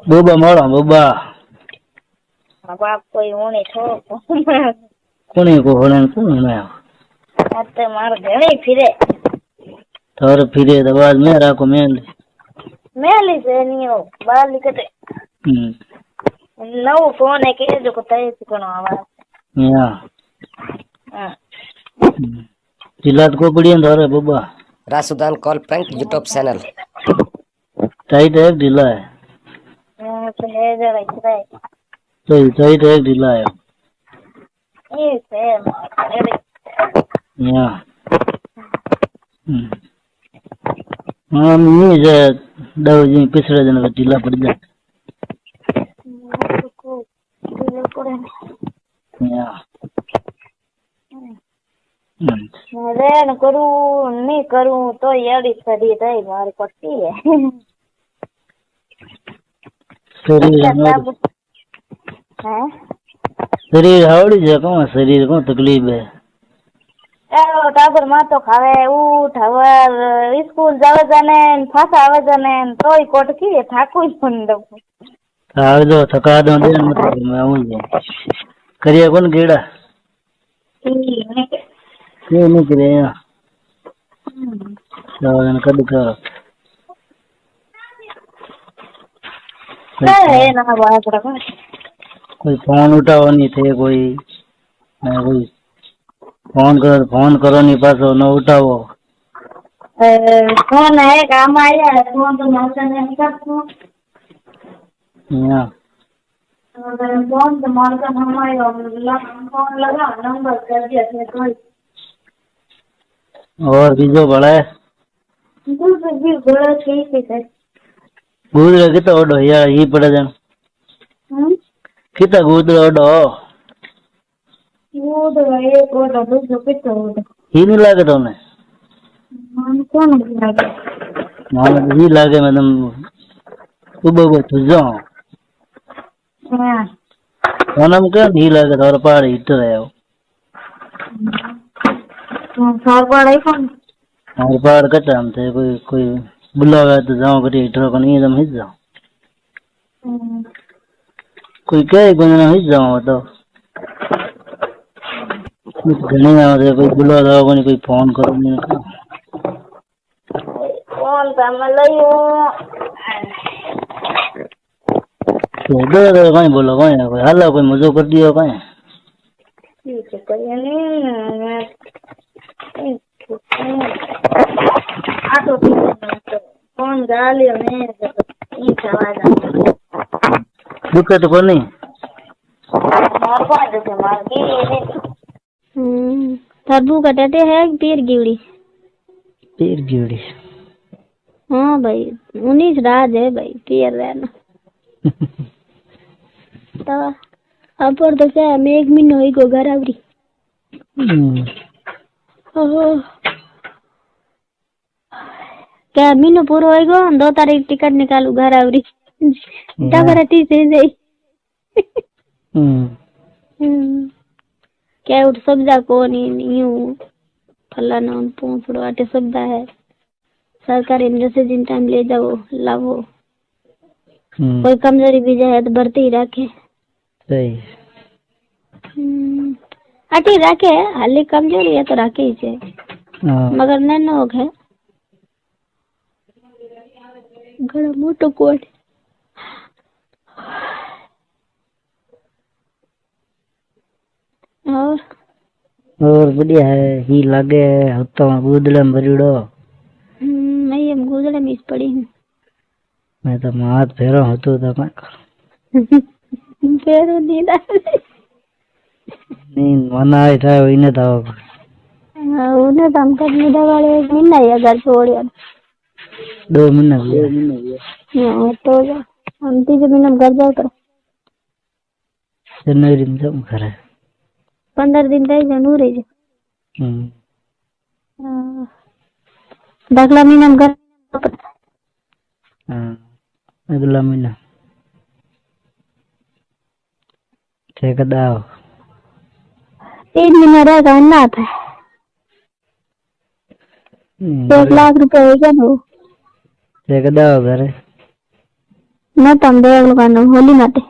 બોબા મળો બોબા બાપ કોઈ ઊણી છો કોની કો હોણે કોણ મે તે મારે ઘણી ફિરે તારે ફિરે તો બાદ મે રાખો મેલી છે નીઓ બાર લીકતે નવો ફોન હે કે જો કતાય કોનો આવાજ યા હા જિલ્લાત को बढ़िया धारे बाबा रासुदान call prank YouTube channel tight है ढीला है तो है जरा इतना तो टाइट है ढीला है ये से या हाँ नहीं जे दव जी पिछले दिन का ढीला पड़ जाए या રેન કરું નહીં કરું તો એડી સડી થઈ મારી પટ્ટી હે शरीर हावड़ी है कौन शरीर को तकलीफ है टाबर માં તો ખાવે ઉઠ હવે સ્કૂલ જાવે જાને ફાસા આવે જાને તોય કોટકી થાકું પણ દઉં આવે જો થકા દો દે मतलब मैं आऊं जे करिया कौन गेड़ा क्यों नहीं करे यार जन कद कर है ना बात रखो कोई फोन उठाओ नहीं थे कोई फोन करो नहीं पासो न उठाओ फोन है काम आया है फोन तो मारता नहीं करता या फोन तो मारता हम आया फोन लगा नंबर कर दिया इसने कोई और बीजो बड़ा है दूसरे भी बड़ा ठीक है गुदरा कितना ओडो यार ये पड़ा जान कितना गुदरा ओडो वो तो एक ओडो दूसरा कितना ओडो ही नहीं लागे तो ने मान कौन लागे मान ही लागे मैडम उबो तुझो हां ओनम के नहीं लागे तो पहाड़ हिट रहे हो सार पहाड़ कौन और पहाड़ कटा हम थे कोई बुलावे तो जाओ करी हिटर को नहीं एकदम हिट जाओ कोई कहे कोई ना हिट जाओ तो घणी आवे कोई बुला दो कोई फोन करो नहीं फोन तो मैं लईयो तो कहीं बोलो कोई हाल कोई मजो कर दियो कहीं ठीक है कोई नहीं तो फोन गालियो ने ई आवाज दुखे तो कोनी मार पाए तो मार के तरबू कटाते है पीर गिवड़ी हाँ भाई 19 राज है भाई पीर रहना तो अपर तो क्या मैं 1 महीना होई को घर आवरी क्या महीनो पूरो होई गो 2 तारीख टिकट निकालू घर आवरी डबरती से जाई क्या उठ सब्जा को नहीं यूं फलाना पहुंचड़ो आटे सब्जा है सरकारी जैसे जिन टाइम ले जाओ लावो कोई कमजोरी भी जाए तो भर्ती ही रखे सही आटी रखे हाली कमजोरी है तो रखे ही से मगर नैनो है घड़ा मोटो कोट और बढ़िया है ही लागे हतो गुदले भरीड़ो मैं ये गुदले में पड़ी हूँ मैं तो हाथ फेरो हतो तो मैं फेरो नींद नहीं मना है था इने था उन्हें तो हम तक नींद वाले 1 महीना ही घर छोड़िया 2 महीना भी तो हम 3 महीना घर जाओ कर जनवरी में सब करे 15 दिन रह जानू रह दाखला महीना में घर अगला महीना ठीक है दाओ 3 महीना रहेगा ना था 1 लाख रुपए हो गया ना ठीक है दाओ घर न तम देवल का होली माटे